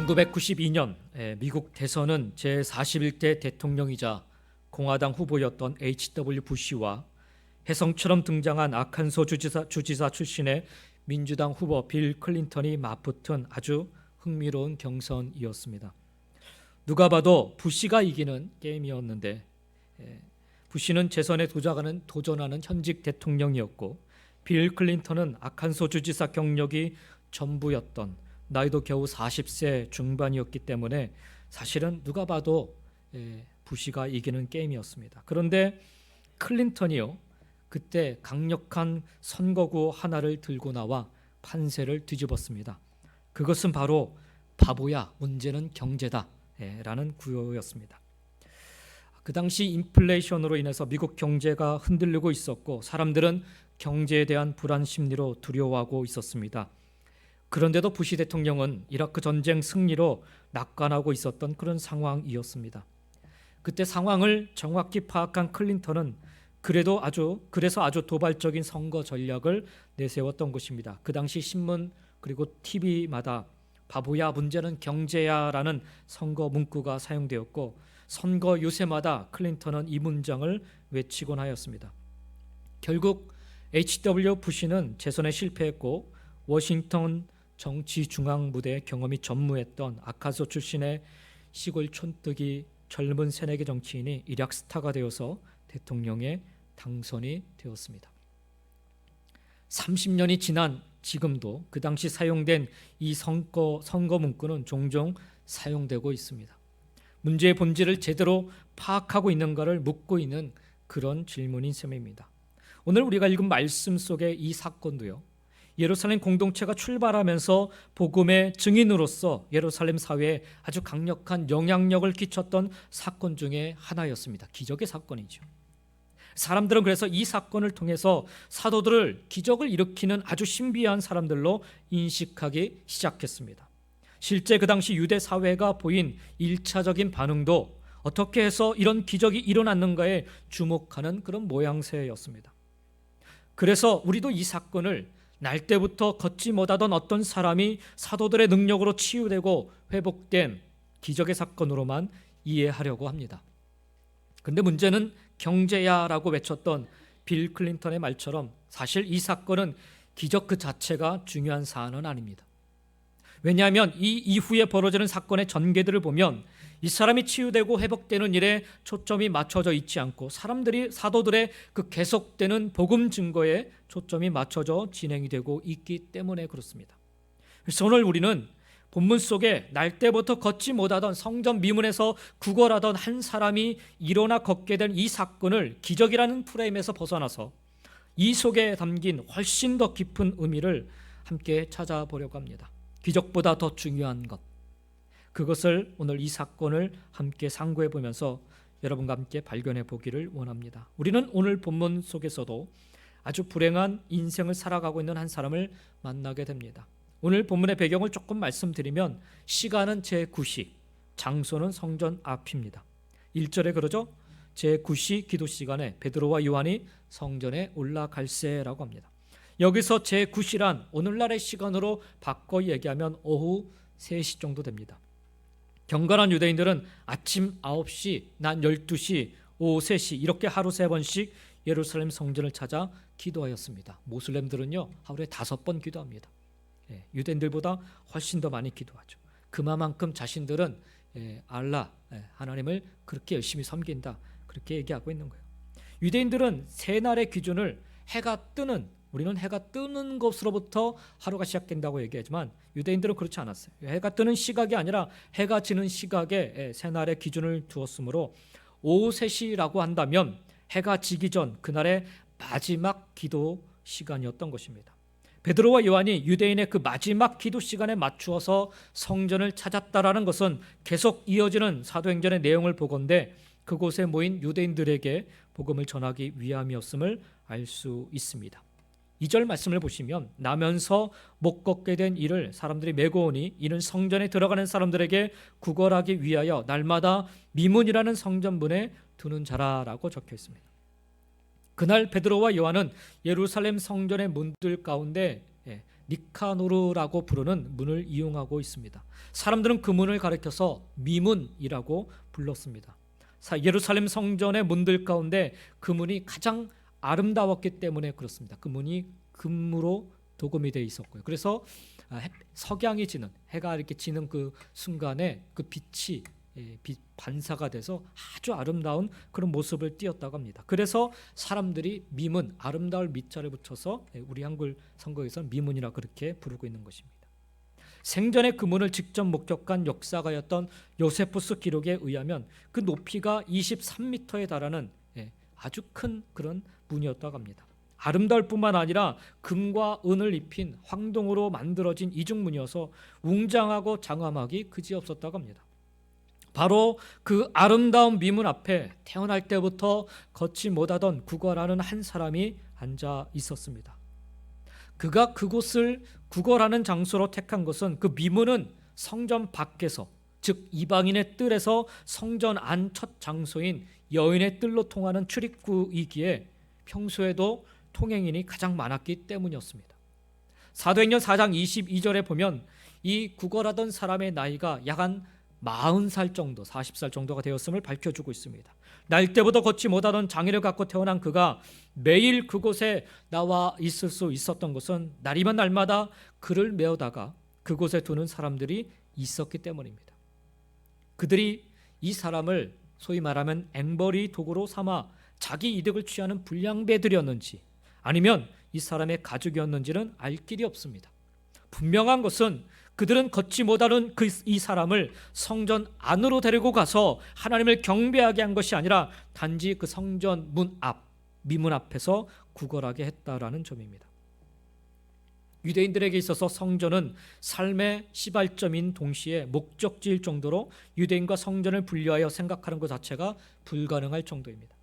1992년 미국 대선은 제41대 대통령이자 공화당 후보였던 H.W. 부시와 혜성처럼 등장한 아칸소 주지사 출신의 민주당 후보 빌 클린턴이 맞붙은 아주 흥미로운 경선이었습니다. 누가 봐도 부시가 이기는 게임이었는데 부시는 재선에 도전하는 현직 대통령이었고 빌 클린턴은 아칸소 주지사 경력이 전부였던 나이도 겨우 40세 중반이었기 때문에 사실은 누가 봐도 부시가 이기는 게임이었습니다. 그런데 클린턴이요, 그때 강력한 선거구 하나를 들고 나와 판세를 뒤집었습니다. 그것은 바로 바보야, 문제는 경제다 라는 구호였습니다. 그 당시 인플레이션으로 인해서 미국 경제가 흔들리고 있었고 사람들은 경제에 대한 불안 심리로 두려워하고 있었습니다. 그런데도 부시 대통령은 이라크 전쟁 승리로 낙관하고 있었던 그런 상황이었습니다. 그때 상황을 정확히 파악한 클린턴은 그래서 아주 도발적인 선거 전략을 내세웠던 것입니다. 그 당시 신문 그리고 TV마다 바보야, 문제는 경제야 라는 선거 문구가 사용되었고 선거 요새마다 클린턴은 이 문장을 외치곤 하였습니다. 결국 H.W. 부시는 재선에 실패했고 워싱턴 정치 중앙 무대에 경험이 전무했던 아칸소 출신의 시골 촌뜨기 젊은 새내기 정치인이 일약 스타가 되어서 대통령에 당선이 되었습니다. 30년이 지난 지금도 그 당시 사용된 이 선거 문구는 종종 사용되고 있습니다. 문제의 본질을 제대로 파악하고 있는가를 묻고 있는 그런 질문인 셈입니다. 오늘 우리가 읽은 말씀 속의 이 사건도요, 예루살렘 공동체가 출발하면서 복음의 증인으로서 예루살렘 사회에 아주 강력한 영향력을 끼쳤던 사건 중에 하나였습니다. 기적의 사건이죠. 사람들은 그래서 이 사건을 통해서 사도들을 기적을 일으키는 아주 신비한 사람들로 인식하기 시작했습니다. 실제 그 당시 유대 사회가 보인 1차적인 반응도 어떻게 해서 이런 기적이 일어났는가에 주목하는 그런 모양새였습니다. 그래서 우리도 이 사건을 날 때부터 걷지 못하던 어떤 사람이 사도들의 능력으로 치유되고 회복된 기적의 사건으로만 이해하려고 합니다. 그런데 문제는 경제야 라고 외쳤던 빌 클린턴의 말처럼 사실 이 사건은 기적 그 자체가 중요한 사안은 아닙니다. 왜냐하면 이 이후에 벌어지는 사건의 전개들을 보면 이 사람이 치유되고 회복되는 일에 초점이 맞춰져 있지 않고 사도들의 그 계속되는 복음 증거에 초점이 맞춰져 진행이 되고 있기 때문에 그렇습니다. 그래서 오늘 우리는 본문 속에 날 때부터 걷지 못하던 성전 미문에서 구걸하던 한 사람이 일어나 걷게 된 이 사건을 기적이라는 프레임에서 벗어나서 이 속에 담긴 훨씬 더 깊은 의미를 함께 찾아보려고 합니다. 기적보다 더 중요한 것, 그것을 오늘 이 사건을 함께 상고해 보면서 여러분과 함께 발견해 보기를 원합니다. 우리는 오늘 본문 속에서도 아주 불행한 인생을 살아가고 있는 한 사람을 만나게 됩니다. 오늘 본문의 배경을 조금 말씀드리면 시간은 제9시, 장소는 성전 앞입니다. 1절에 그러죠. 제9시 기도 시간에 베드로와 요한이 성전에 올라갈세라고 합니다. 여기서 제9시란 오늘날의 시간으로 바꿔 얘기하면 오후 3시 정도 됩니다. 경건한 유대인들은 아침 9시, 낮 12시, 오후 3시 이렇게 하루 3번씩 예루살렘 성전을 찾아 기도하였습니다. 모슬렘들은요 하루에 5번 기도합니다. 유대인들보다 훨씬 더 많이 기도하죠. 그만큼 자신들은 알라 하나님을 그렇게 열심히 섬긴다 그렇게 얘기하고 있는 거예요. 유대인들은 세 날의 기준을 우리는 해가 뜨는 것으로부터 하루가 시작된다고 얘기하지만 유대인들은 그렇지 않았어요. 해가 뜨는 시각이 아니라 해가 지는 시각에 세 날의 기준을 두었으므로 오후 3시라고 한다면 해가 지기 전 그날의 마지막 기도 시간이었던 것입니다. 베드로와 요한이 유대인의 그 마지막 기도 시간에 맞추어서 성전을 찾았다라는 것은 계속 이어지는 사도행전의 내용을 보건대 그곳에 모인 유대인들에게 복음을 전하기 위함이었음을 알 수 있습니다. 2절 말씀을 보시면 나면서 못 걷게 된 이를 사람들이 메고 오니 이는 성전에 들어가는 사람들에게 구걸하기 위하여 날마다 미문이라는 성전문에 두는 자라라고 적혀 있습니다. 그날 베드로와 요한은 예루살렘 성전의 문들 가운데 니카노르라고 부르는 문을 이용하고 있습니다. 사람들은 그 문을 가리켜서 미문이라고 불렀습니다. 예루살렘 성전의 문들 가운데 그 문이 가장 아름다웠기 때문에 그렇습니다. 그 문이 금으로 도금이 되어 있었고요. 그래서 석양이 지는, 해가 이렇게 지는 그 순간에 그 빛이 빛 반사가 돼서 아주 아름다운 그런 모습을 띄었다고 합니다. 그래서 사람들이 미문, 아름다울 미자를 붙여서 우리 한글 성경에서는 미문이라 그렇게 부르고 있는 것입니다. 생전에 그 문을 직접 목격한 역사가였던 요세푸스 기록에 의하면 그 높이가 23m에 달하는 아주 큰 그런 문이었다고 합니다. 아름다울 뿐만 아니라 금과 은을 입힌 황동으로 만들어진 이중문이어서 웅장하고 장엄하기 그지없었다고 합니다. 바로 그 아름다운 미문 앞에 태어날 때부터 걷지 못하던 구걸하는 한 사람이 앉아 있었습니다. 그가 그곳을 구걸하는 장소로 택한 것은 그 미문은 성전 밖에서, 즉 이방인의 뜰에서 성전 안 첫 장소인 여인의 뜰로 통하는 출입구이기에 평소에도 통행인이 가장 많았기 때문이었습니다. 사도행전 4장 22절에 보면 이 구걸하던 사람의 나이가 약 한 40살 정도, 40살 정도가 되었음을 밝혀주고 있습니다. 날 때부터 걷지 못하던 장애를 갖고 태어난 그가 매일 그곳에 나와 있을 수 있었던 것은 날이면 날마다 그를 메어다가 그곳에 두는 사람들이 있었기 때문입니다. 그들이 이 사람을 소위 말하면 앵벌이 도구로 삼아 자기 이득을 취하는 불량배들이었는지 아니면 이 사람의 가족이었는지는 알 길이 없습니다. 분명한 것은 그들은 걷지 못하는 이 사람을 성전 안으로 데리고 가서 하나님을 경배하게 한 것이 아니라 단지 그 성전 문 앞, 미문 앞에서 구걸하게 했다라는 점입니다. 유대인들에게 있어서 성전은 삶의 시발점인 동시에 목적지일 정도로 유대인과 성전을 분리하여 생각하는 것 자체가 불가능할 정도입니다.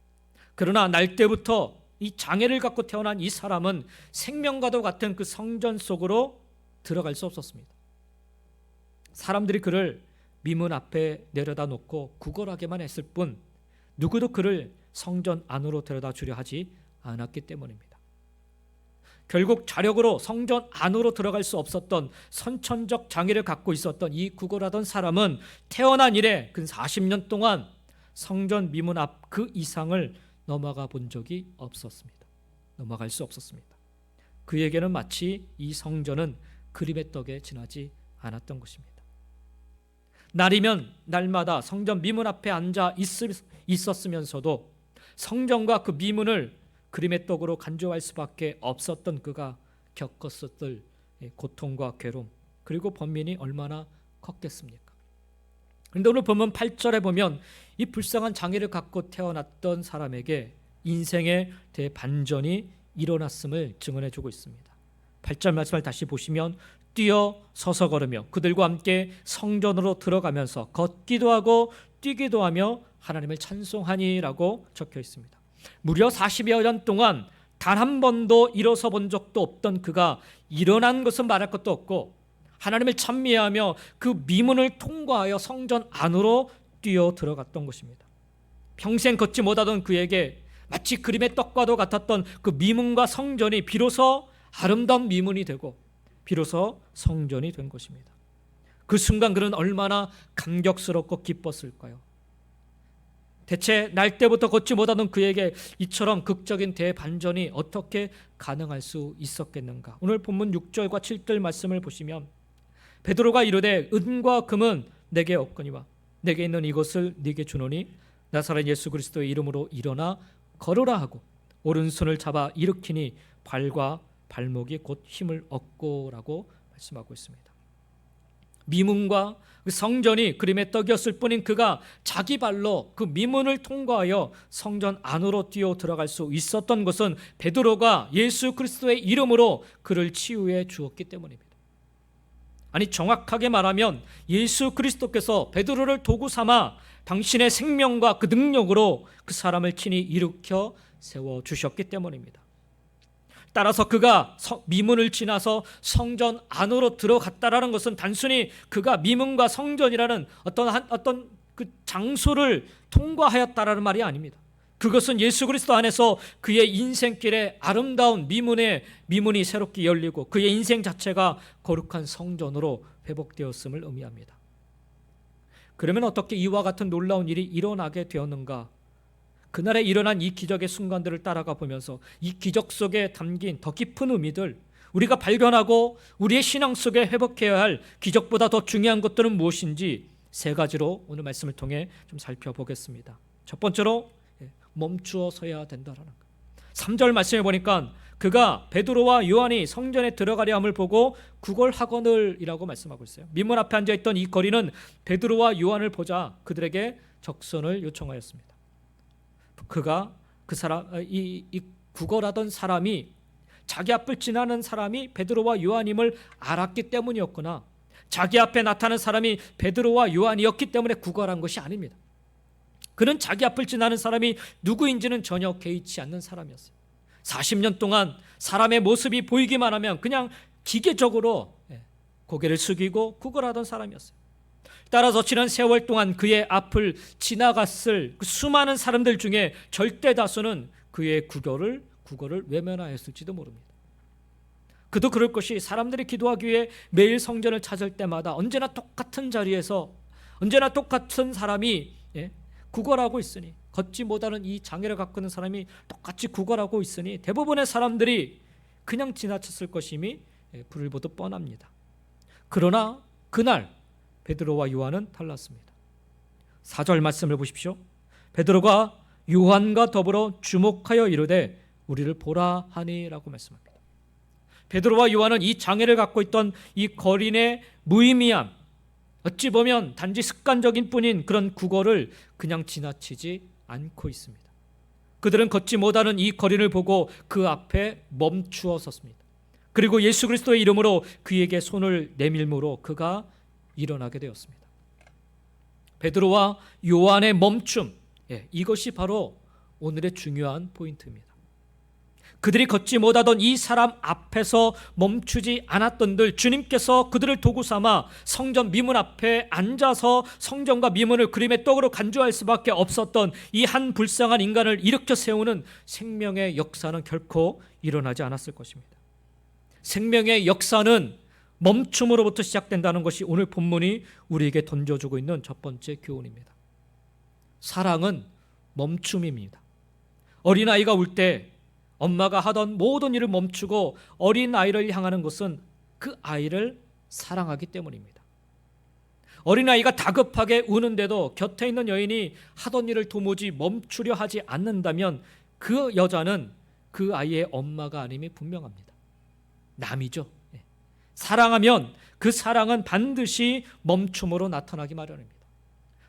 그러나 날 때부터 이 장애를 갖고 태어난 이 사람은 생명과도 같은 그 성전 속으로 들어갈 수 없었습니다. 사람들이 그를 미문 앞에 내려다 놓고 구걸하게만 했을 뿐 누구도 그를 성전 안으로 데려다 주려 하지 않았기 때문입니다. 결국 자력으로 성전 안으로 들어갈 수 없었던 선천적 장애를 갖고 있었던 이 구걸하던 사람은 태어난 이래 근 40년 동안 성전 미문 앞 그 이상을 넘어가 본 적이 없었습니다. 넘어갈 수 없었습니다. 그에게는 마치 이 성전은 그림의 떡에 지나지 않았던 것입니다. 날이면 날마다 성전 미문 앞에 앉아 있었으면서도 성전과 그 미문을 그림의 떡으로 간주할 수밖에 없었던 그가 겪었을 고통과 괴로움, 그리고 번민이 얼마나 컸겠습니까? 그런데 오늘 본문 8절에 보면 이 불쌍한 장애를 갖고 태어났던 사람에게 인생의 대반전이 일어났음을 증언해 주고 있습니다. 8절 말씀을 다시 보시면 뛰어 서서 걸으며 그들과 함께 성전으로 들어가면서 걷기도 하고 뛰기도 하며 하나님을 찬송하니라고 적혀 있습니다. 무려 40여 년 동안 단 한 번도 일어서 본 적도 없던 그가 일어난 것은 말할 것도 없고 하나님을 찬미하며 그 미문을 통과하여 성전 안으로 뛰어 들어갔던 것입니다. 평생 걷지 못하던 그에게 마치 그림의 떡과도 같았던 그 미문과 성전이 비로소 아름다운 미문이 되고 비로소 성전이 된 것입니다. 그 순간 그는 얼마나 감격스럽고 기뻤을까요? 대체 날 때부터 걷지 못하던 그에게 이처럼 극적인 대반전이 어떻게 가능할 수 있었겠는가? 오늘 본문 6절과 7절 말씀을 보시면 베드로가 이르되 은과 금은 내게 없거니와 내게 있는 이것을 네게 주노니 나사렛 예수 그리스도의 이름으로 일어나 걸으라 하고 오른손을 잡아 일으키니 발과 발목이 곧 힘을 얻고라고 말씀하고 있습니다. 미문과 성전이 그림의 떡이었을 뿐인 그가 자기 발로 그 미문을 통과하여 성전 안으로 뛰어 들어갈 수 있었던 것은 베드로가 예수 그리스도의 이름으로 그를 치유해 주었기 때문입니다. 아니 정확하게 말하면 예수 그리스도께서 베드로를 도구 삼아 당신의 생명과 그 능력으로 그 사람을 친히 일으켜 세워주셨기 때문입니다. 따라서 그가 미문을 지나서 성전 안으로 들어갔다라는 것은 단순히 그가 미문과 성전이라는 어떤 그 장소를 통과하였다라는 말이 아닙니다. 그것은 예수 그리스도 안에서 그의 인생길에 아름다운 미문이 새롭게 열리고 그의 인생 자체가 거룩한 성전으로 회복되었음을 의미합니다. 그러면 어떻게 이와 같은 놀라운 일이 일어나게 되었는가? 그날에 일어난 이 기적의 순간들을 따라가 보면서 이 기적 속에 담긴 더 깊은 의미들, 우리가 발견하고 우리의 신앙 속에 회복해야 할 기적보다 더 중요한 것들은 무엇인지 세 가지로 오늘 말씀을 통해 좀 살펴보겠습니다. 첫 번째로 멈추어 서야 된다라는 것. 3절 말씀해 보니까 그가 베드로와 요한이 성전에 들어가려 함을 보고 구걸하거늘이라고 말씀하고 있어요. 민문 앞에 앉아있던 이 거리는 베드로와 요한을 보자 그들에게 적선을 요청하였습니다. 그가 이 구걸하던 사람이 자기 앞을 지나는 사람이 베드로와 요한임을 알았기 때문이었구나. 자기 앞에 나타난 사람이 베드로와 요한이었기 때문에 구걸한 것이 아닙니다. 그는 자기 앞을 지나는 사람이 누구인지는 전혀 개의치 않는 사람이었어요. 40년 동안 사람의 모습이 보이기만 하면 그냥 기계적으로 고개를 숙이고 구걸하던 사람이었어요. 따라서 지난 세월 동안 그의 앞을 지나갔을 그 수많은 사람들 중에 절대 다수는 그의 구걸을 외면하였을지도 모릅니다. 그도 그럴 것이 사람들이 기도하기 위해 매일 성전을 찾을 때마다 언제나 똑같은 자리에서 언제나 똑같은 사람이 구걸하고 있으니, 걷지 못하는 이 장애를 갖고 있는 사람이 똑같이 구걸하고 있으니 대부분의 사람들이 그냥 지나쳤을 것임이 불을 보듯 뻔합니다. 그러나 그날 베드로와 요한은 달랐습니다. 4절 말씀을 보십시오. 베드로가 요한과 더불어 주목하여 이르되 우리를 보라 하니라고 말씀합니다. 베드로와 요한은 이 장애를 갖고 있던 이 거린의 무의미함, 어찌 보면 단지 습관적인 뿐인 그런 구걸을 그냥 지나치지 않고 있습니다. 그들은 걷지 못하는 이 거린을 보고 그 앞에 멈추어 섰습니다. 그리고 예수 그리스도의 이름으로 그에게 손을 내밀므로 그가 일어나게 되었습니다. 베드로와 요한의 멈춤, 이것이 바로 오늘의 중요한 포인트입니다. 그들이 걷지 못하던 이 사람 앞에서 멈추지 않았던들 주님께서 그들을 도구 삼아 성전 미문 앞에 앉아서 성전과 미문을 그림의 떡으로 간주할 수밖에 없었던 이 한 불쌍한 인간을 일으켜 세우는 생명의 역사는 결코 일어나지 않았을 것입니다. 생명의 역사는 멈춤으로부터 시작된다는 것이 오늘 본문이 우리에게 던져주고 있는 첫 번째 교훈입니다. 사랑은 멈춤입니다. 어린아이가 울 때 엄마가 하던 모든 일을 멈추고 어린아이를 향하는 것은 그 아이를 사랑하기 때문입니다. 어린아이가 다급하게 우는데도 곁에 있는 여인이 하던 일을 도무지 멈추려 하지 않는다면 그 여자는 그 아이의 엄마가 아님이 분명합니다. 남이죠. 사랑하면 그 사랑은 반드시 멈춤으로 나타나기 마련입니다.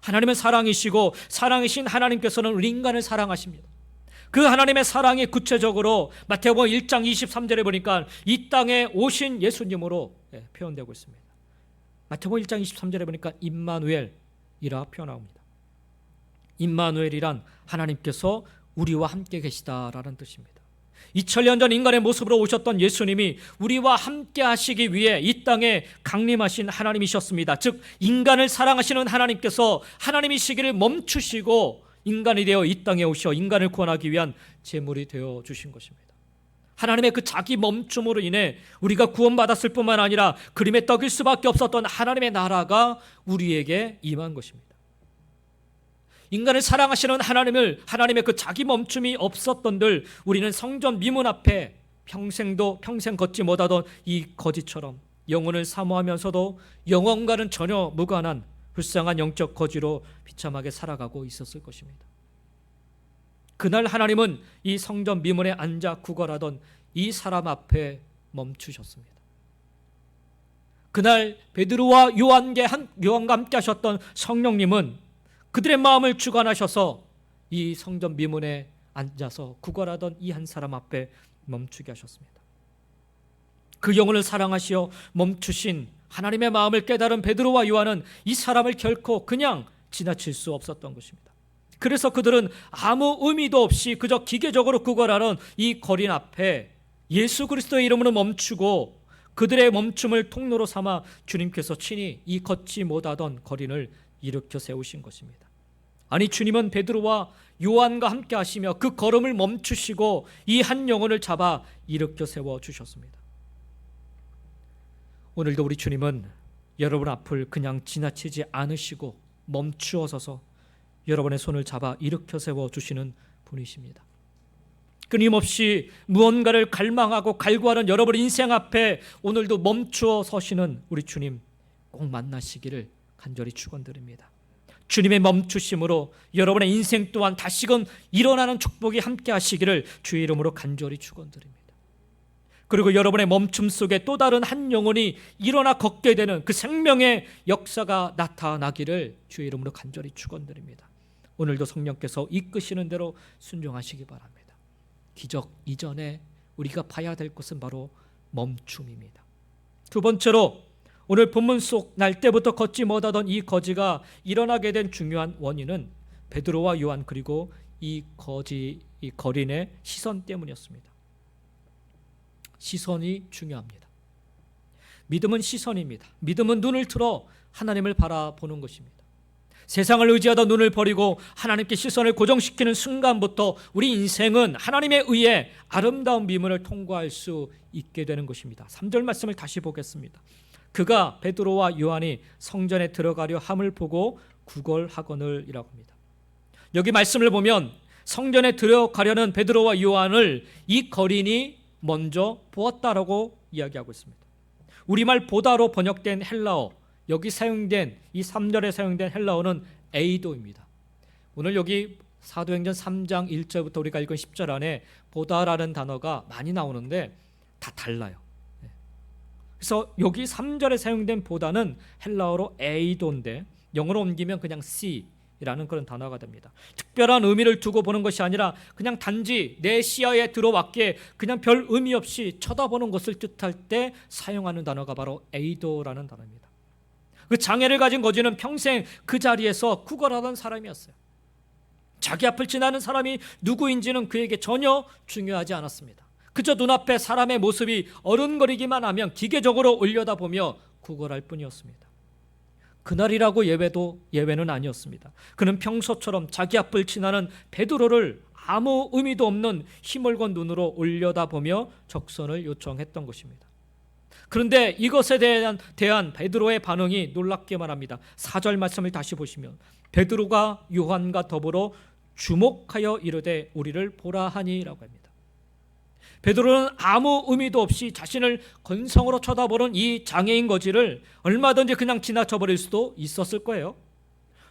하나님은 사랑이시고 사랑이신 하나님께서는 우리 인간을 사랑하십니다. 그 하나님의 사랑이 구체적으로 마태복음 1장 23절에 보니까 이 땅에 오신 예수님으로 표현되고 있습니다. 마태복음 1장 23절에 보니까 임마누엘이라 표현합니다. 임마누엘이란 하나님께서 우리와 함께 계시다라는 뜻입니다. 2000년 전 인간의 모습으로 오셨던 예수님이 우리와 함께 하시기 위해 이 땅에 강림하신 하나님이셨습니다. 즉 인간을 사랑하시는 하나님께서 하나님이 시기를 멈추시고 인간이 되어 이 땅에 오셔 인간을 구원하기 위한 제물이 되어 주신 것입니다. 하나님의 그 자기 멈춤으로 인해 우리가 구원받았을 뿐만 아니라 그림의 떡일 수밖에 없었던 하나님의 나라가 우리에게 임한 것입니다. 인간을 사랑하시는 하나님의 그 자기 멈춤이 없었던들 우리는 성전 미문 앞에 평생 걷지 못하던 이 거지처럼 영혼을 사모하면서도 영혼과는 전혀 무관한 불쌍한 영적 거지로 비참하게 살아가고 있었을 것입니다. 그날 하나님은 이 성전 미문에 앉아 구걸하던 이 사람 앞에 멈추셨습니다. 그날 베드로와 요한과 함께 하셨던 성령님은 그들의 마음을 주관하셔서 이 성전 미문에 앉아서 구걸하던 이 한 사람 앞에 멈추게 하셨습니다. 그 영혼을 사랑하시어 멈추신 하나님의 마음을 깨달은 베드로와 요한은 이 사람을 결코 그냥 지나칠 수 없었던 것입니다. 그래서 그들은 아무 의미도 없이 그저 기계적으로 구걸하는 이 거린 앞에 예수 그리스도의 이름으로 멈추고 그들의 멈춤을 통로로 삼아 주님께서 친히 이 걷지 못하던 거린을 일으켜 세우신 것입니다. 아니 주님은 베드로와 요한과 함께 하시며 그 걸음을 멈추시고 이 한 영혼을 잡아 일으켜 세워 주셨습니다. 오늘도 우리 주님은 여러분 앞을 그냥 지나치지 않으시고 멈추어 서서 여러분의 손을 잡아 일으켜 세워 주시는 분이십니다. 끊임없이 무언가를 갈망하고 갈구하는 여러분 인생 앞에 오늘도 멈추어 서시는 우리 주님 꼭 만나시기를 간절히 축원드립니다. 주님의 멈추심으로 여러분의 인생 또한 다시금 일어나는 축복이 함께 하시기를 주의 이름으로 간절히 축원드립니다. 그리고 여러분의 멈춤 속에 또 다른 한 영혼이 일어나 걷게 되는 그 생명의 역사가 나타나기를 주의 이름으로 간절히 축원드립니다. 오늘도 성령께서 이끄시는 대로 순종하시기 바랍니다. 기적 이전에 우리가 봐야 될 것은 바로 멈춤입니다. 두 번째로 오늘 본문 속 날 때부터 걷지 못하던 이 거지가 일어나게 된 중요한 원인은 베드로와 요한 그리고 이 거린의 시선 때문이었습니다. 시선이 중요합니다. 믿음은 시선입니다. 믿음은 눈을 틀어 하나님을 바라보는 것입니다. 세상을 의지하다 눈을 버리고 하나님께 시선을 고정시키는 순간부터 우리 인생은 하나님에 의해 아름다운 미문을 통과할 수 있게 되는 것입니다. 3절 말씀을 다시 보겠습니다. 그가 베드로와 요한이 성전에 들어가려 함을 보고 구걸하거늘 이라고 합니다. 여기 말씀을 보면 성전에 들어가려는 베드로와 요한을 이 거린이 먼저 보았다라고 이야기하고 있습니다. 우리말 보다로 번역된 헬라어, 여기 사용된 이 3절에 사용된 헬라어는 에이도입니다. 오늘 여기 사도행전 3장 1절부터 우리가 읽은 10절 안에 보다라는 단어가 많이 나오는데 다 달라요. 그래서 여기 3절에 사용된 보다는 헬라어로 에이도인데 영어로 옮기면 그냥 see라는 그런 단어가 됩니다. 특별한 의미를 두고 보는 것이 아니라 그냥 단지 내 시야에 들어왔기에 그냥 별 의미 없이 쳐다보는 것을 뜻할 때 사용하는 단어가 바로 에이도라는 단어입니다. 그 장애를 가진 거지는 평생 그 자리에서 구걸하던 사람이었어요. 자기 앞을 지나는 사람이 누구인지는 그에게 전혀 중요하지 않았습니다. 그저 눈앞에 사람의 모습이 어른거리기만 하면 기계적으로 올려다보며 구걸할 뿐이었습니다. 그날이라고 예외는 아니었습니다. 그는 평소처럼 자기 앞을 지나는 베드로를 아무 의미도 없는 희멀건 눈으로 올려다보며 적선을 요청했던 것입니다. 그런데 이것에 대한 베드로의 반응이 놀랍기만 합니다. 4절 말씀을 다시 보시면 베드로가 요한과 더불어 주목하여 이르되 우리를 보라 하니라고 합니다. 베드로는 아무 의미도 없이 자신을 건성으로 쳐다보는 이 장애인 거지를 얼마든지 그냥 지나쳐 버릴 수도 있었을 거예요.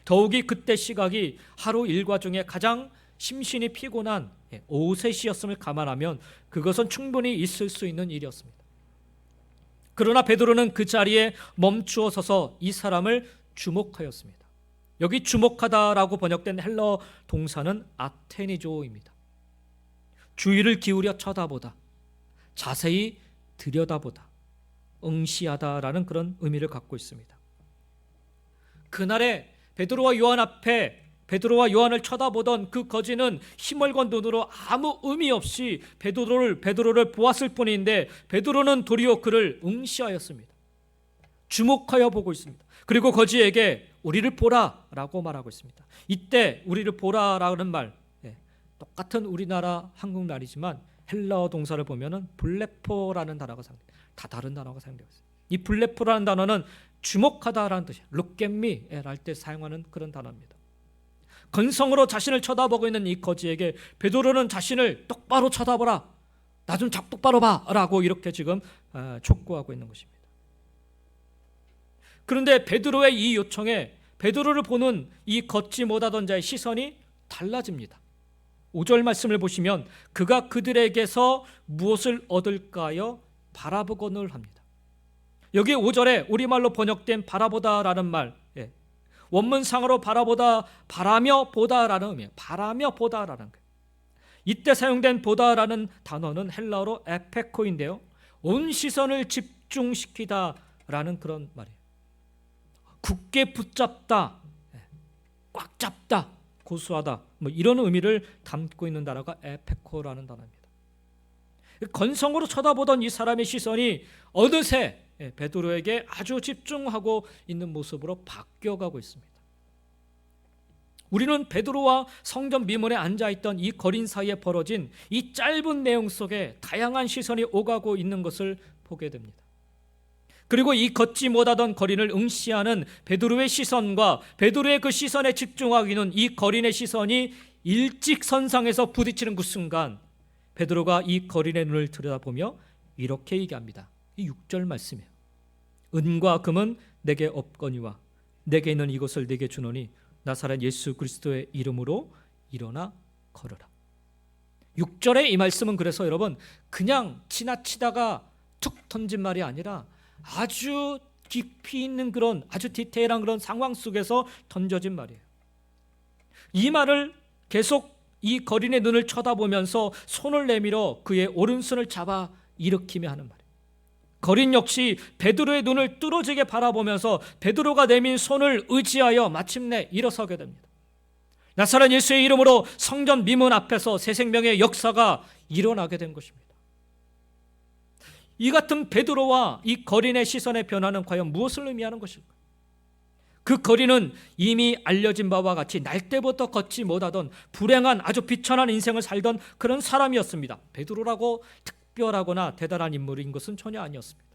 더욱이 그때 시각이 하루 일과 중에 가장 심신이 피곤한 오후 3시였음을 감안하면 그것은 충분히 있을 수 있는 일이었습니다. 그러나 베드로는 그 자리에 멈추어 서서 이 사람을 주목하였습니다. 여기 주목하다라고 번역된 헬라어 동사는 아테니조입니다. 주의를 기울여 쳐다보다, 자세히 들여다보다, 응시하다라는 그런 의미를 갖고 있습니다. 그날에 베드로와 요한을 쳐다보던 그 거지는 희멀건 눈으로 아무 의미 없이 베드로를 보았을 뿐인데 베드로는 도리어 그를 응시하였습니다. 주목하여 보고 있습니다. 그리고 거지에게 우리를 보라라고 말하고 있습니다. 이때 우리를 보라라는 말, 똑같은 우리나라 한국말이지만 헬라어 동사를 보면은 블레포라는 단어가 사용됩니다. 다 다른 단어가 사용되고 있어요. 이 블레포라는 단어는 주목하다라는 뜻이에요. Look at me 할 때 사용하는 그런 단어입니다. 건성으로 자신을 쳐다보고 있는 이 거지에게 베드로는 자신을 똑바로 쳐다보라, 나 좀 똑바로 봐라고 이렇게 지금 촉구하고 있는 것입니다. 그런데 베드로의 이 요청에 베드로를 보는 이 걷지 못하던 자의 시선이 달라집니다. 5절 말씀을 보시면 그가 그들에게서 무엇을 얻을까요? 바라보거늘 합니다. 여기 5절에 우리말로 번역된 바라보다라는 말, 원문상으로 바라보다, 바라며 보다라는 의미예요. 바라며 보다라는 거예요. 이때 사용된 보다라는 단어는 헬라어로 에페코인데요, 온 시선을 집중시키다라는 그런 말이에요. 굳게 붙잡다, 꽉 잡다, 고수하다, 이런 의미를 담고 있는 단어가 에페코라는 단어입니다. 건성으로 쳐다보던 이 사람의 시선이 어느새 베드로에게 아주 집중하고 있는 모습으로 바뀌어가고 있습니다. 우리는 베드로와 성전 미문에 앉아있던 이 거린 사이에 벌어진 이 짧은 내용 속에 다양한 시선이 오가고 있는 것을 보게 됩니다. 그리고 이 걷지 못하던 거린을 응시하는 베드로의 시선과 베드로의 그 시선에 집중하기는 이 거린의 시선이 일직선상에서 부딪히는 그 순간 베드로가 이 거린의 눈을 들여다보며 이렇게 얘기합니다. 이 6절 말씀이에요. 은과 금은 내게 없거니와 내게 있는 이것을 내게 주노니 나사렛 예수 그리스도의 이름으로 일어나 걸으라. 6절의 이 말씀은 그래서 여러분 그냥 지나치다가 툭 던진 말이 아니라 아주 깊이 있는 그런 아주 디테일한 그런 상황 속에서 던져진 말이에요. 이 말을 계속 이 거린의 눈을 쳐다보면서 손을 내밀어 그의 오른손을 잡아 일으키며 하는 말이에요. 거린 역시 베드로의 눈을 뚫어지게 바라보면서 베드로가 내민 손을 의지하여 마침내 일어서게 됩니다. 나사렛 예수의 이름으로 성전 미문 앞에서 새 생명의 역사가 일어나게 된 것입니다. 이 같은 베드로와 이 거린의 시선의 변화는 과연 무엇을 의미하는 것일까요? 그 거린은 이미 알려진 바와 같이 날 때부터 걷지 못하던 불행한 아주 비천한 인생을 살던 그런 사람이었습니다. 베드로라고 특별하거나 대단한 인물인 것은 전혀 아니었습니다.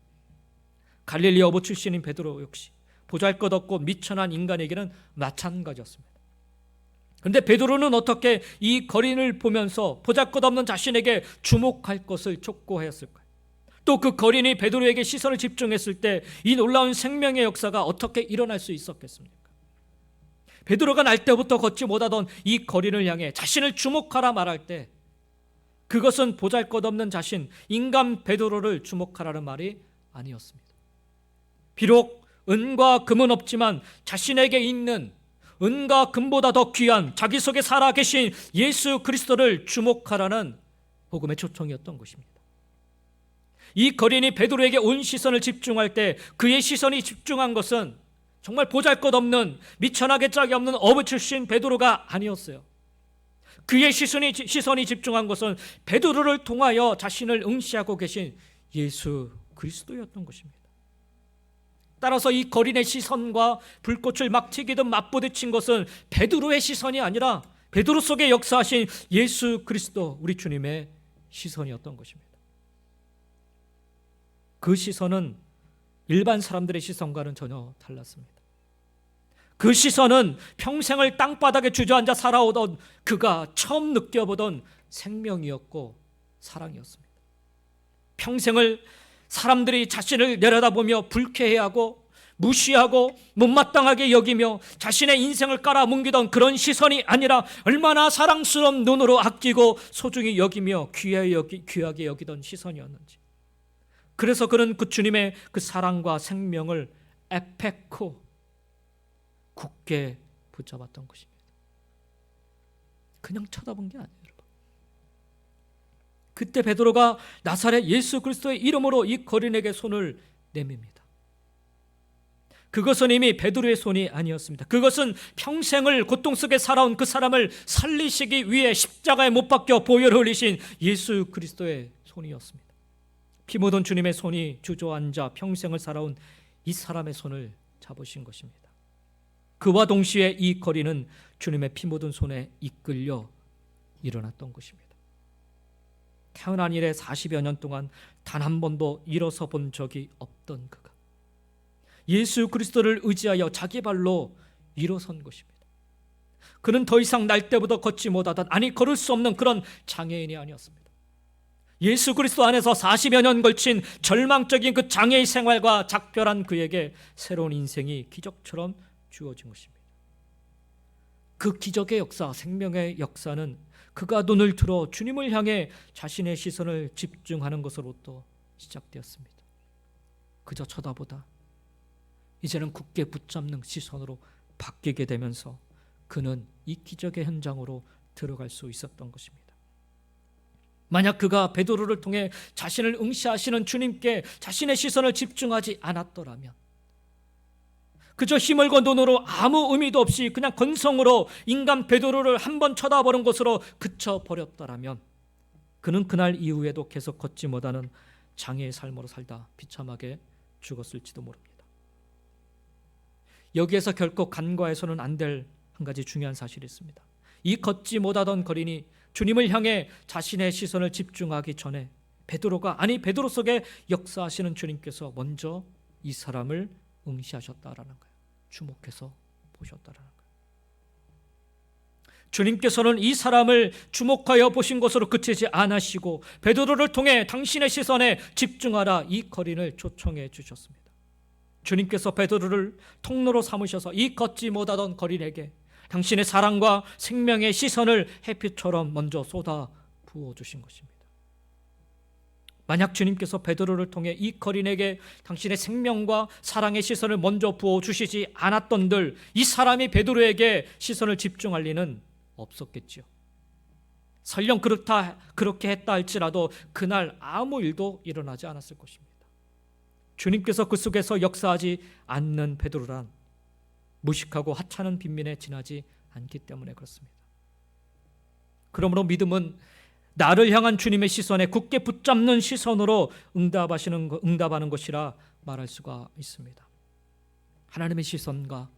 갈릴리 어부 출신인 베드로 역시 보잘것없고 미천한 인간에게는 마찬가지였습니다. 그런데 베드로는 어떻게 이 거린을 보면서 보잘것없는 자신에게 주목할 것을 촉구하였을까요? 또 그 거린이 베드로에게 시선을 집중했을 때 이 놀라운 생명의 역사가 어떻게 일어날 수 있었겠습니까? 베드로가 날 때부터 걷지 못하던 이 거린을 향해 자신을 주목하라 말할 때 그것은 보잘것없는 자신, 인간 베드로를 주목하라는 말이 아니었습니다. 비록 은과 금은 없지만 자신에게 있는 은과 금보다 더 귀한 자기 속에 살아계신 예수 그리스도를 주목하라는 복음의 초청이었던 것입니다. 이 거린이 베드로에게 온 시선을 집중할 때 그의 시선이 집중한 것은 정말 보잘것없는 미천하게 짝이 없는 어부 출신 베드로가 아니었어요. 그의 시선이 집중한 것은 베드로를 통하여 자신을 응시하고 계신 예수 그리스도였던 것입니다. 따라서 이 거린의 시선과 불꽃을 막 튀기듯 맞부딪힌 것은 베드로의 시선이 아니라 베드로 속에 역사하신 예수 그리스도 우리 주님의 시선이었던 것입니다. 그 시선은 일반 사람들의 시선과는 전혀 달랐습니다. 그 시선은 평생을 땅바닥에 주저앉아 살아오던 그가 처음 느껴보던 생명이었고 사랑이었습니다. 평생을 사람들이 자신을 내려다보며 불쾌해하고 무시하고 못마땅하게 여기며 자신의 인생을 깔아뭉기던 그런 시선이 아니라 얼마나 사랑스러운 눈으로 아끼고 소중히 여기며 귀하게 여기던 시선이었는지, 그래서 그는 그 주님의 그 사랑과 생명을 에페코 굳게 붙잡았던 것입니다. 그냥 쳐다본 게 아니에요, 여러분. 그때 베드로가 나사렛 예수 그리스도의 이름으로 이 거린에게 손을 내밉니다. 그것은 이미 베드로의 손이 아니었습니다. 그것은 평생을 고통 속에 살아온 그 사람을 살리시기 위해 십자가에 못 박혀 보혈을 흘리신 예수 그리스도의 손이었습니다. 피 묻은 주님의 손이 주저앉아 평생을 살아온 이 사람의 손을 잡으신 것입니다. 그와 동시에 이 거린은 주님의 피 묻은 손에 이끌려 일어났던 것입니다. 태어난 이래 40여 년 동안 단 한 번도 일어서 본 적이 없던 그가 예수 그리스도를 의지하여 자기 발로 일어선 것입니다. 그는 더 이상 날 때부터 걷지 못하던, 아니 걸을 수 없는 그런 장애인이 아니었습니다. 예수 그리스도 안에서 40여 년 걸친 절망적인 그 장애의 생활과 작별한 그에게 새로운 인생이 기적처럼 주어진 것입니다. 그 기적의 역사, 생명의 역사는 그가 눈을 들어 주님을 향해 자신의 시선을 집중하는 것으로부터 시작되었습니다. 그저 쳐다보다 이제는 굳게 붙잡는 시선으로 바뀌게 되면서 그는 이 기적의 현장으로 들어갈 수 있었던 것입니다. 만약 그가 베드로를 통해 자신을 응시하시는 주님께 자신의 시선을 집중하지 않았더라면, 그저 힘을 건 눈으로 아무 의미도 없이 그냥 건성으로 인간 베드로를 한번 쳐다보는 것으로 그쳐버렸더라면 그는 그날 이후에도 계속 걷지 못하는 장애의 삶으로 살다 비참하게 죽었을지도 모릅니다. 여기에서 결코 간과해서는 안 될 한 가지 중요한 사실이 있습니다. 이 걷지 못하던 거린이 주님을 향해 자신의 시선을 집중하기 전에 베드로 속에 역사하시는 주님께서 먼저 이 사람을 응시하셨다라는 거예요. 주목해서 보셨다라는 거예요. 주님께서는 이 사람을 주목하여 보신 것으로 그치지 않으시고 베드로를 통해 당신의 시선에 집중하라 이 거린을 초청해 주셨습니다. 주님께서 베드로를 통로로 삼으셔서 이 걷지 못하던 거린에게 당신의 사랑과 생명의 시선을 햇빛처럼 먼저 쏟아 부어주신 것입니다. 만약 주님께서 베드로를 통해 이 거린에게 당신의 생명과 사랑의 시선을 먼저 부어주시지 않았던들 이 사람이 베드로에게 시선을 집중할 리는 없었겠지요. 설령 그렇게 했다 할지라도 그날 아무 일도 일어나지 않았을 것입니다. 주님께서 그 속에서 역사하지 않는 베드로란 무식하고 하찮은 빈민에 지나지 않기 때문에 그렇습니다. 그러므로 믿음은 나를 향한 주님의 시선에 굳게 붙잡는 시선으로 응답하는 것이라 말할 수가 있습니다. 하나님의 시선과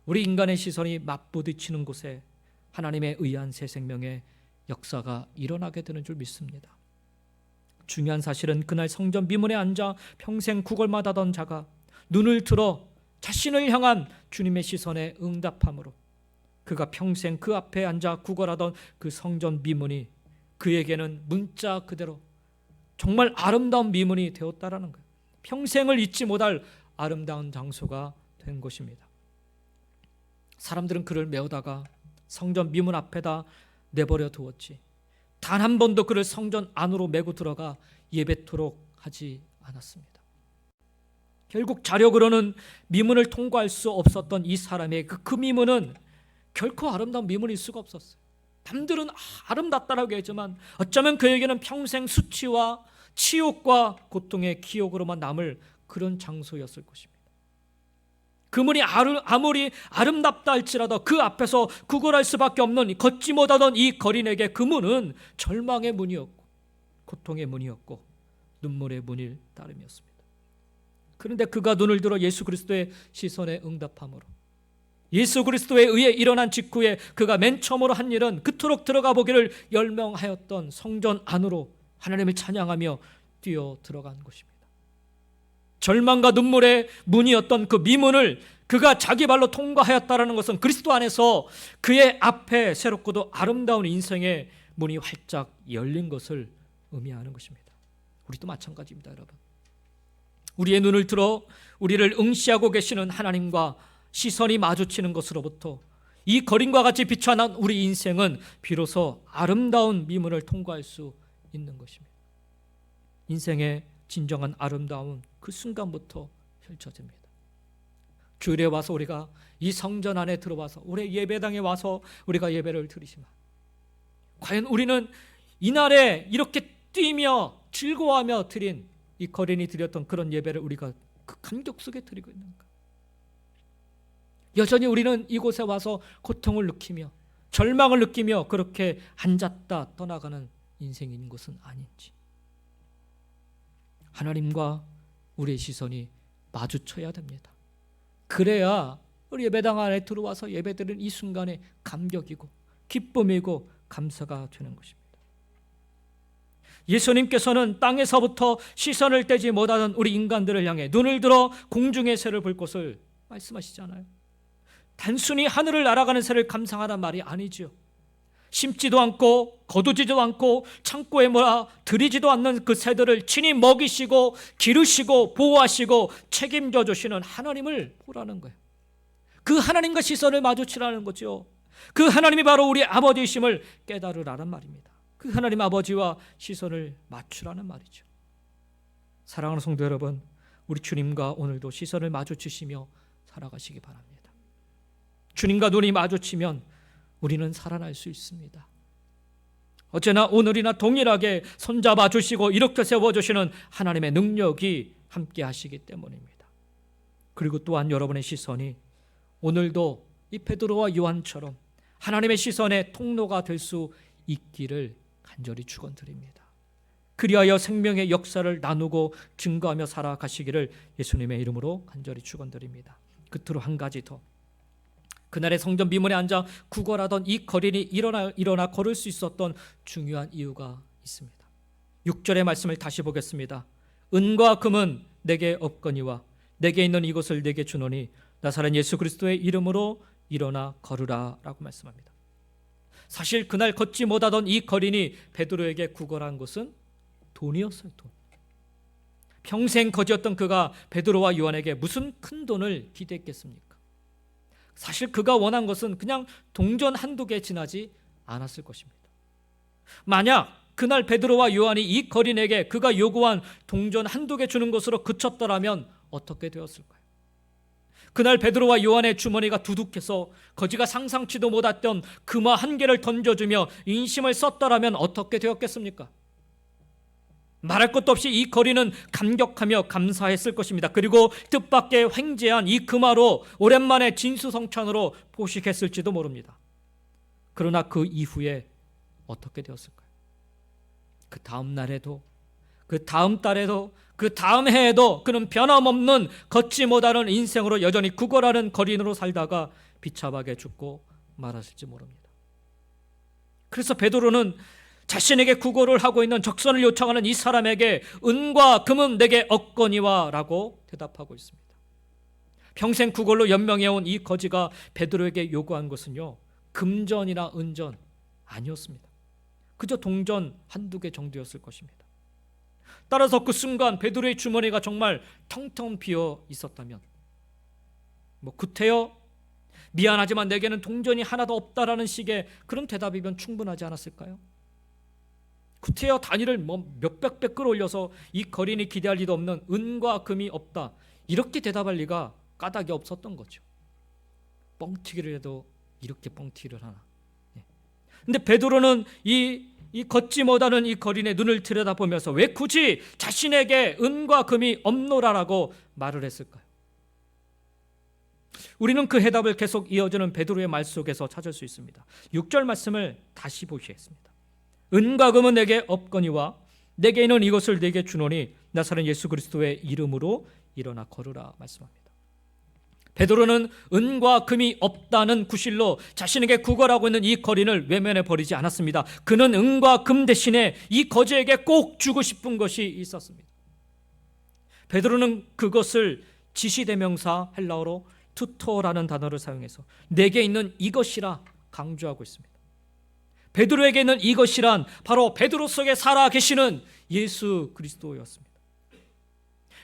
우리 인간의 시선이 맞부딪히는 곳에 하나님의 의한 새 생명의 역사가 일어나게 되는 줄 믿습니다. 중요한 사실은 그날 성전 미문에 앉아 평생 구걸마다던 자가 눈을 들어 자신을 향한 주님의 시선에 응답함으로 그가 평생 그 앞에 앉아 구걸하던 그 성전 미문이 그에게는 문자 그대로 정말 아름다운 미문이 되었다라는 거예요. 평생을 잊지 못할 아름다운 장소가 된 것입니다. 사람들은 그를 메우다가 성전 미문 앞에다 내버려 두었지 단 한 번도 그를 성전 안으로 메고 들어가 예배토록 하지 않았습니다. 결국 자력으로는 미문을 통과할 수 없었던 이 사람의 그 미문은 결코 아름다운 미문일 수가 없었어요. 남들은 아름답다라고 했지만 어쩌면 그에게는 평생 수치와 치욕과 고통의 기억으로만 남을 그런 장소였을 것입니다. 그 문이 아무리 아름답다 할지라도 그 앞에서 구걸할 수밖에 없는 걷지 못하던 이 거린에게 그 문은 절망의 문이었고 고통의 문이었고 눈물의 문일 따름이었습니다. 그런데 그가 눈을 들어 예수 그리스도의 시선에 응답함으로 예수 그리스도에 의해 일어난 직후에 그가 맨 처음으로 한 일은 그토록 들어가 보기를 열명하였던 성전 안으로 하나님을 찬양하며 뛰어 들어간 것입니다. 절망과 눈물의 문이었던 그 미문을 그가 자기 발로 통과하였다는 것은 그리스도 안에서 그의 앞에 새롭고도 아름다운 인생의 문이 활짝 열린 것을 의미하는 것입니다. 우리도 마찬가지입니다, 여러분. 우리의 눈을 들어 우리를 응시하고 계시는 하나님과 시선이 마주치는 것으로부터 이 거린과 같이 비춰난 우리 인생은 비로소 아름다운 미문을 통과할 수 있는 것입니다. 인생의 진정한 아름다움은 그 순간부터 펼쳐집니다. 주일에 와서 우리가 이 성전 안에 들어와서 우리 예배당에 와서 우리가 예배를 드리지만 과연 우리는 이날에 이렇게 뛰며 즐거워하며 드린 이 거린이 드렸던 그런 예배를 우리가 그 감격 속에 드리고 있는가? 여전히 우리는 이곳에 와서 고통을 느끼며 절망을 느끼며 그렇게 앉았다 떠나가는 인생인 것은 아닌지. 하나님과 우리의 시선이 마주쳐야 됩니다. 그래야 우리 예배당 안에 들어와서 예배드리는 이 순간에 감격이고 기쁨이고 감사가 되는 것입니다. 예수님께서는 땅에서부터 시선을 떼지 못하는 우리 인간들을 향해 눈을 들어 공중의 새를 볼 것을 말씀하시잖아요. 단순히 하늘을 날아가는 새를 감상하란 말이 아니죠. 심지도 않고 거두지도 않고 창고에 들이지도 않는 그 새들을 친히 먹이시고 기르시고 보호하시고 책임져 주시는 하나님을 보라는 거예요. 그 하나님과 시선을 마주치라는 거죠. 그 하나님이 바로 우리 아버지이심을 깨달으라는 말입니다. 그 하나님 아버지와 시선을 맞추라는 말이죠. 사랑하는 성도 여러분, 우리 주님과 오늘도 시선을 마주치시며 살아가시기 바랍니다. 주님과 눈이 마주치면 우리는 살아날 수 있습니다. 어제나 오늘이나 동일하게 손잡아 주시고 이렇게 세워주시는 하나님의 능력이 함께 하시기 때문입니다. 그리고 또한 여러분의 시선이 오늘도 이 베드로와 요한처럼 하나님의 시선의 통로가 될 수 있기를 간절히 축원드립니다. 그리하여 생명의 역사를 나누고 증거하며 살아가시기를 예수님의 이름으로 간절히 축원드립니다. 끝으로 한 가지 더. 그날의 성전 미문에 앉아 구걸하던 이 거린이 일어나 걸을 수 있었던 중요한 이유가 있습니다. 6절의 말씀을 다시 보겠습니다. 은과 금은 내게 없거니와 내게 있는 이것을 내게 주노니 나사렛 예수 그리스도의 이름으로 일어나 걸으라 라고 말씀합니다. 사실 그날 걷지 못하던 이 거린이 베드로에게 구걸한 것은 돈이었어요. 돈. 평생 거지였던 그가 베드로와 요한에게 무슨 큰 돈을 기대했겠습니까? 사실 그가 원한 것은 그냥 동전 한두 개 지나지 않았을 것입니다. 만약 그날 베드로와 요한이 이 거린에게 그가 요구한 동전 한두 개 주는 것으로 그쳤더라면 어떻게 되었을까요? 그날 베드로와 요한의 주머니가 두둑해서 거지가 상상치도 못했던 금화 한 개를 던져주며 인심을 썼더라면 어떻게 되었겠습니까? 말할 것도 없이 이 거린은 감격하며 감사했을 것입니다. 그리고 뜻밖의 횡재한 이 금화로 오랜만에 진수성찬으로 포식했을지도 모릅니다. 그러나 그 이후에 어떻게 되었을까요? 그 다음 날에도, 그 다음 달에도, 그 다음 해에도 그는 변함없는 걷지 못하는 인생으로 여전히 구걸하는 거린으로 살다가 비참하게 죽고 말았을지 모릅니다. 그래서 베드로는 자신에게 구걸을 하고 있는 적선을 요청하는 이 사람에게 은과 금은 내게 없거니와 라고 대답하고 있습니다. 평생 구걸로 연명해온 이 거지가 베드로에게 요구한 것은요, 금전이나 은전 아니었습니다. 그저 동전 한두 개 정도였을 것입니다. 따라서 그 순간 베드로의 주머니가 정말 텅텅 비어 있었다면, 구태여 미안하지만 내게는 동전이 하나도 없다라는 식의 그런 대답이면 충분하지 않았을까요? 구태여 단위를 몇백 배 끌어올려서 이 거린이 기대할 리도 없는 은과 금이 없다, 이렇게 대답할 리가 까닭이 없었던 거죠. 뻥튀기를 해도 이렇게 뻥튀기를 하나. 근데 베드로는 이 걷지 못하는 이 거린의 눈을 들여다보면서 왜 굳이 자신에게 은과 금이 없노라라고 말을 했을까요? 우리는 그 해답을 계속 이어지는 베드로의 말 속에서 찾을 수 있습니다. 6절 말씀을 다시 보시겠습니다. 은과 금은 내게 없거니와 내게 있는 이것을 내게 주노니 나사렛 예수 그리스도의 이름으로 일어나 걸으라 말씀합니다. 베드로는 은과 금이 없다는 구실로 자신에게 구걸하고 있는 이 거린을 외면해 버리지 않았습니다. 그는 은과 금 대신에 이 거지에게 꼭 주고 싶은 것이 있었습니다. 베드로는 그것을 지시대명사 헬라어로 투토라는 단어를 사용해서 내게 있는 이것이라 강조하고 있습니다. 베드로에게 있는 이것이란 바로 베드로 속에 살아 계시는 예수 그리스도였습니다.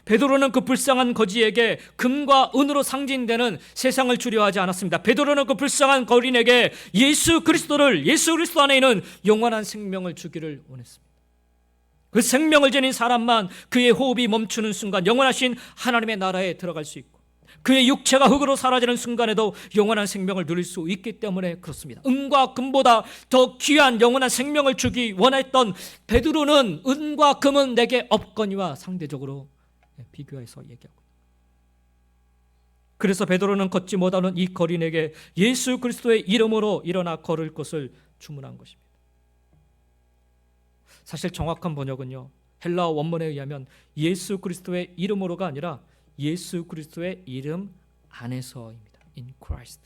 베드로는 그 불쌍한 거지에게 금과 은으로 상징되는 세상을 주려 하지 않았습니다. 베드로는 그 불쌍한 거린에게 예수 그리스도 안에 있는 영원한 생명을 주기를 원했습니다. 그 생명을 지닌 사람만 그의 호흡이 멈추는 순간 영원하신 하나님의 나라에 들어갈 수 있고, 그의 육체가 흙으로 사라지는 순간에도 영원한 생명을 누릴 수 있기 때문에 그렇습니다. 은과 금보다 더 귀한 영원한 생명을 주기 원했던 베드로는 은과 금은 내게 없거니와 상대적으로 비교해서 얘기하고, 그래서 베드로는 걷지 못하는 이 거린에게 예수 그리스도의 이름으로 일어나 걸을 것을 주문한 것입니다. 사실 정확한 번역은요, 헬라어 원문에 의하면 예수 그리스도의 이름으로가 아니라 예수 그리스도의 이름 안에서입니다. In Christ.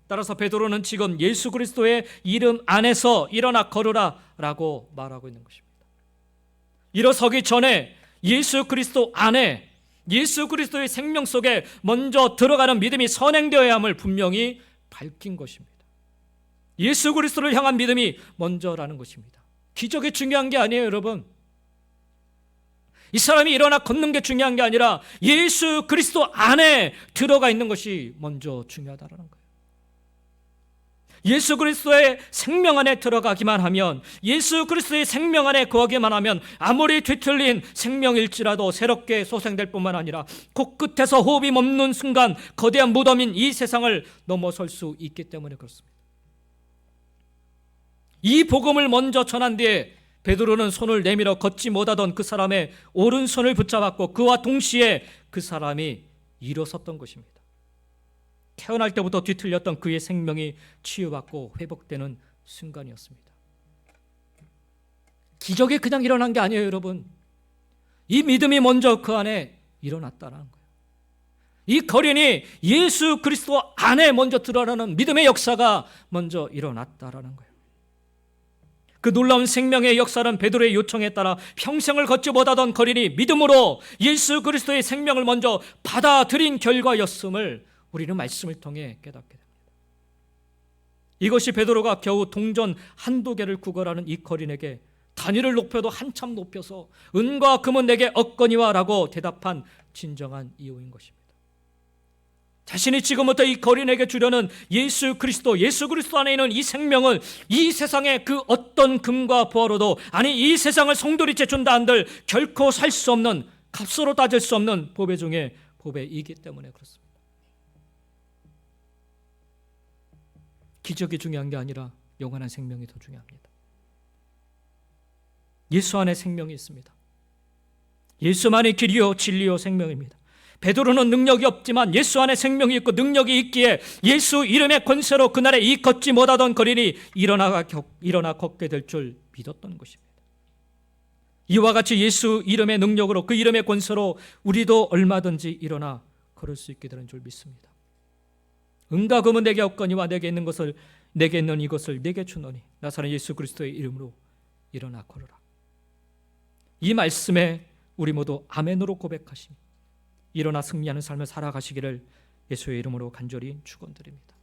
따라서 베드로는 지금 예수 그리스도의 이름 안에서 일어나 걸으라 라고 말하고 있는 것입니다. 일어서기 전에 예수 그리스도 안에, 예수 그리스도의 생명 속에 먼저 들어가는 믿음이 선행되어야 함을 분명히 밝힌 것입니다. 예수 그리스도를 향한 믿음이 먼저라는 것입니다. 기적이 중요한 게 아니에요, 여러분. 이 사람이 일어나 걷는 게 중요한 게 아니라 예수 그리스도 안에 들어가 있는 것이 먼저 중요하다는 거예요. 예수 그리스도의 생명 안에 들어가기만 하면, 예수 그리스도의 생명 안에 거하기만 하면 아무리 뒤틀린 생명일지라도 새롭게 소생될 뿐만 아니라 코끝에서 호흡이 멈는 순간 거대한 무덤인 이 세상을 넘어설 수 있기 때문에 그렇습니다. 이 복음을 먼저 전한 뒤에 베드로는 손을 내밀어 걷지 못하던 그 사람의 오른손을 붙잡았고 그와 동시에 그 사람이 일어섰던 것입니다. 태어날 때부터 뒤틀렸던 그의 생명이 치유받고 회복되는 순간이었습니다. 기적이 그냥 일어난 게 아니에요, 여러분. 이 믿음이 먼저 그 안에 일어났다는 거예요. 이 거린이 예수 그리스도 안에 먼저 들어가는 믿음의 역사가 먼저 일어났다라는 거예요. 그 놀라운 생명의 역사는 베드로의 요청에 따라 평생을 걷지 못하던 거린이 믿음으로 예수 그리스도의 생명을 먼저 받아들인 결과였음을 우리는 말씀을 통해 깨닫게 됩니다. 이것이 베드로가 겨우 동전 한두 개를 구걸하는 이 거린에게 단위를 높여도 한참 높여서 은과 금은 내게 없거니와 라고 대답한 진정한 이유인 것입니다. 자신이 지금부터 이 거린에게 주려는 예수 그리스도 안에 있는 이 생명을 이 세상의 그 어떤 금과 보화로도, 아니 이 세상을 송두리째 준다 한들 결코 살 수 없는, 값으로 따질 수 없는 보배 중에 보배이기 때문에 그렇습니다. 기적이 중요한 게 아니라 영원한 생명이 더 중요합니다. 예수 안에 생명이 있습니다. 예수만이 길이요 진리요 생명입니다. 베드로는 능력이 없지만 예수 안에 생명이 있고 능력이 있기에 예수 이름의 권세로 그날에 이 걷지 못하던 거린이 일어나 걷게 될 줄 믿었던 것입니다. 이와 같이 예수 이름의 능력으로, 그 이름의 권세로 우리도 얼마든지 일어나 걸을 수 있게 되는 줄 믿습니다. 은과 금은 내게 없거니와 내게 있는 이것을 내게 주노니 나사렛 예수 그리스도의 이름으로 일어나 걸어라. 이 말씀에 우리 모두 아멘으로 고백하시니 일어나 승리하는 삶을 살아가시기를 예수의 이름으로 간절히 축원드립니다.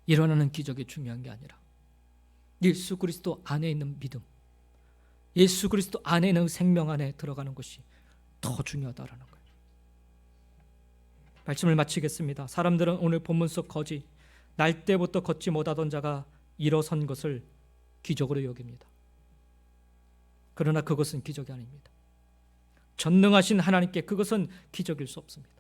일어나는 기적이 중요한 게 아니라 예수 그리스도 안에 있는 믿음, 예수 그리스도 안에 있는 생명 안에 들어가는 것이 더 중요하다라는 거예요. 말씀을 마치겠습니다. 사람들은 오늘 본문 속 거지, 날 때부터 걷지 못하던 자가 일어선 것을 기적으로 여깁니다. 그러나 그것은 기적이 아닙니다. 전능하신 하나님께 그것은 기적일 수 없습니다.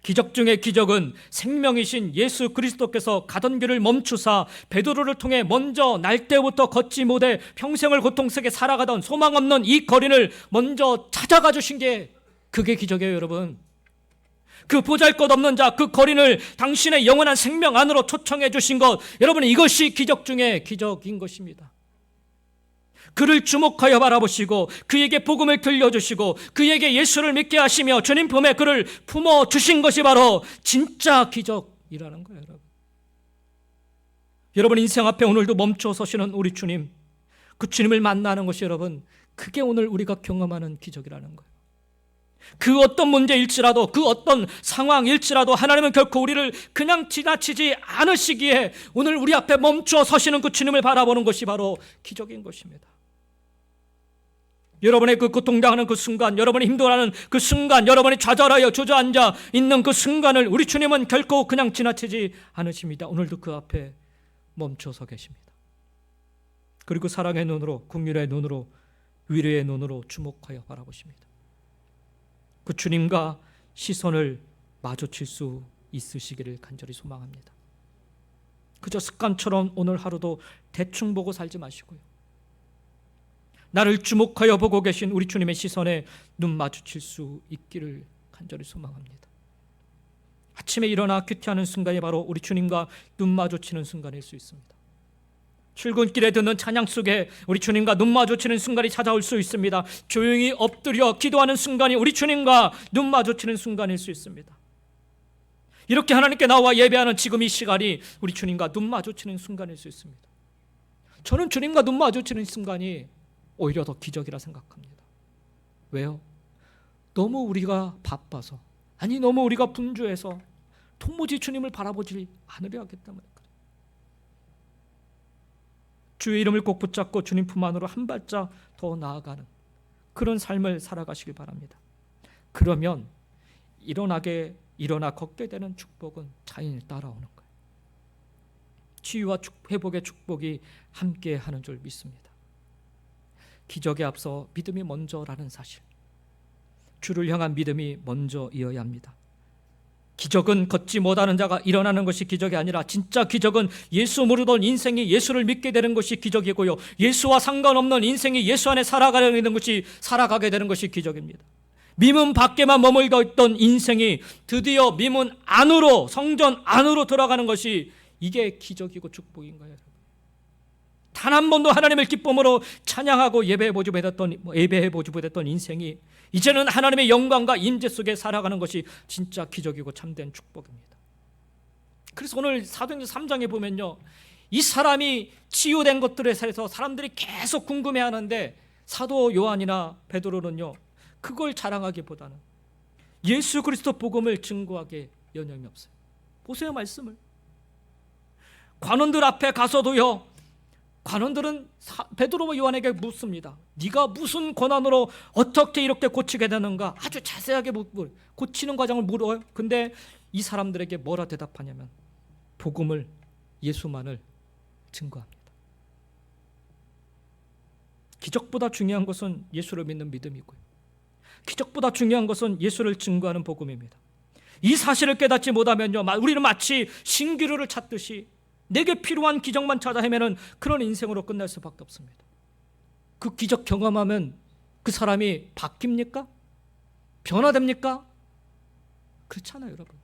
기적 중의 기적은 생명이신 예수 그리스도께서 가던 길을 멈추사 베드로를 통해 먼저 날 때부터 걷지 못해 평생을 고통스럽게 살아가던 소망 없는 이 거린을 먼저 찾아가 주신 게, 그게 기적이에요, 여러분. 그 보잘것없는 자, 그 거린을 당신의 영원한 생명 안으로 초청해 주신 것, 여러분, 이것이 기적 중의 기적인 것입니다. 그를 주목하여 바라보시고 그에게 복음을 들려주시고 그에게 예수를 믿게 하시며 주님 품에 그를 품어주신 것이 바로 진짜 기적이라는 거예요. 여러분 인생 앞에 오늘도 멈춰 서시는 우리 주님, 그 주님을 만나는 것이 여러분, 그게 오늘 우리가 경험하는 기적이라는 거예요. 그 어떤 문제일지라도, 그 어떤 상황일지라도 하나님은 결코 우리를 그냥 지나치지 않으시기에 오늘 우리 앞에 멈춰 서시는 그 주님을 바라보는 것이 바로 기적인 것입니다. 여러분의 그 고통당하는 그 순간, 여러분이 힘들어하는 그 순간, 여러분이 좌절하여 주저앉아 있는 그 순간을 우리 주님은 결코 그냥 지나치지 않으십니다. 오늘도 그 앞에 멈춰서 계십니다. 그리고 사랑의 눈으로, 긍휼의 눈으로, 위로의 눈으로 주목하여 바라보십니다. 그 주님과 시선을 마주칠 수 있으시기를 간절히 소망합니다. 그저 습관처럼 오늘 하루도 대충 보고 살지 마시고요, 나를 주목하여 보고 계신 우리 주님의 시선에 눈 마주칠 수 있기를 간절히 소망합니다. 아침에 일어나 큐티하는 순간이 바로 우리 주님과 눈 마주치는 순간일 수 있습니다. 출근길에 듣는 찬양 속에 우리 주님과 눈 마주치는 순간이 찾아올 수 있습니다. 조용히 엎드려 기도하는 순간이 우리 주님과 눈 마주치는 순간일 수 있습니다. 이렇게 하나님께 나와 예배하는 지금 이 시간이 우리 주님과 눈 마주치는 순간일 수 있습니다. 저는 주님과 눈 마주치는 순간이 오히려 더 기적이라 생각합니다. 왜요? 너무 우리가 바빠서, 아니 너무 우리가 분주해서 도무지 주님을 바라보지 않으려 하기 때문에 그래요. 주의 이름을 꼭 붙잡고 주님 품 안으로 한 발짝 더 나아가는 그런 삶을 살아가시길 바랍니다. 그러면 일어나 걷게 되는 축복은 자연히 따라오는 거예요. 치유와 회복의 축복이 함께하는 줄 믿습니다. 기적에 앞서 믿음이 먼저라는 사실, 주를 향한 믿음이 먼저이어야 합니다. 기적은 걷지 못하는 자가 일어나는 것이 기적이 아니라 진짜 기적은 예수 모르던 인생이 예수를 믿게 되는 것이 기적이고요, 예수와 상관없는 인생이 예수 안에 살아가게 되는 것이 기적입니다. 미문 밖에만 머물러 있던 인생이 드디어 미문 안으로, 성전 안으로 들어가는 것이, 이게 기적이고 축복인 거예요. 단 한 번도 하나님을 기쁨으로 찬양하고 예배해 보지 못했던 인생이 이제는 하나님의 영광과 임재 속에 살아가는 것이 진짜 기적이고 참된 축복입니다. 그래서 오늘 사도행전 3장에 보면요, 이 사람이 치유된 것들에 대해서 사람들이 계속 궁금해하는데 사도 요한이나 베드로는요, 그걸 자랑하기보다는 예수 그리스도 복음을 증거하기에 여념이 없어요. 보세요, 말씀을. 관원들 앞에 가서도요, 관원들은 베드로와 요한에게 묻습니다. 네가 무슨 권한으로 어떻게 이렇게 고치게 되는가? 아주 자세하게 고치는 과정을 물어요. 근데 이 사람들에게 뭐라 대답하냐면 복음을, 예수만을 증거합니다. 기적보다 중요한 것은 예수를 믿는 믿음이고요, 기적보다 중요한 것은 예수를 증거하는 복음입니다. 이 사실을 깨닫지 못하면요, 우리는 마치 신기루를 찾듯이 내게 필요한 기적만 찾아 헤매는 그런 인생으로 끝날 수밖에 없습니다. 그 기적 경험하면 그 사람이 바뀝니까? 변화됩니까? 그렇잖아요, 여러분.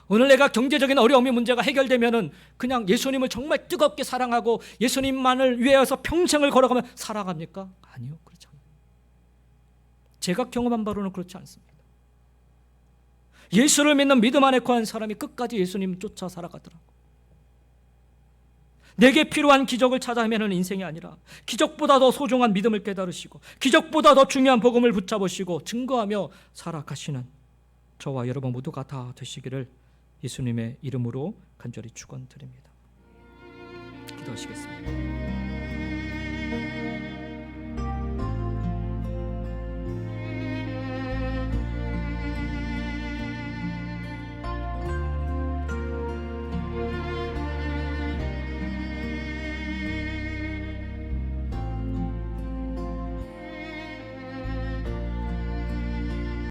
오늘 내가 경제적인 어려움이 문제가 해결되면은 그냥 예수님을 정말 뜨겁게 사랑하고 예수님만을 위해서 평생을 걸어가면 살아갑니까? 아니요, 그렇지 않아요. 제가 경험한 바로는 그렇지 않습니다. 예수를 믿는 믿음 안에 거한 사람이 끝까지 예수님 쫓아 살아가더라고요. 내게 필요한 기적을 찾아 헤매는 인생이 아니라 기적보다 더 소중한 믿음을 깨달으시고 기적보다 더 중요한 복음을 붙잡으시고 증거하며 살아가시는 저와 여러분 모두가 다 되시기를 예수님의 이름으로 간절히 축원드립니다. 기도하시겠습니다.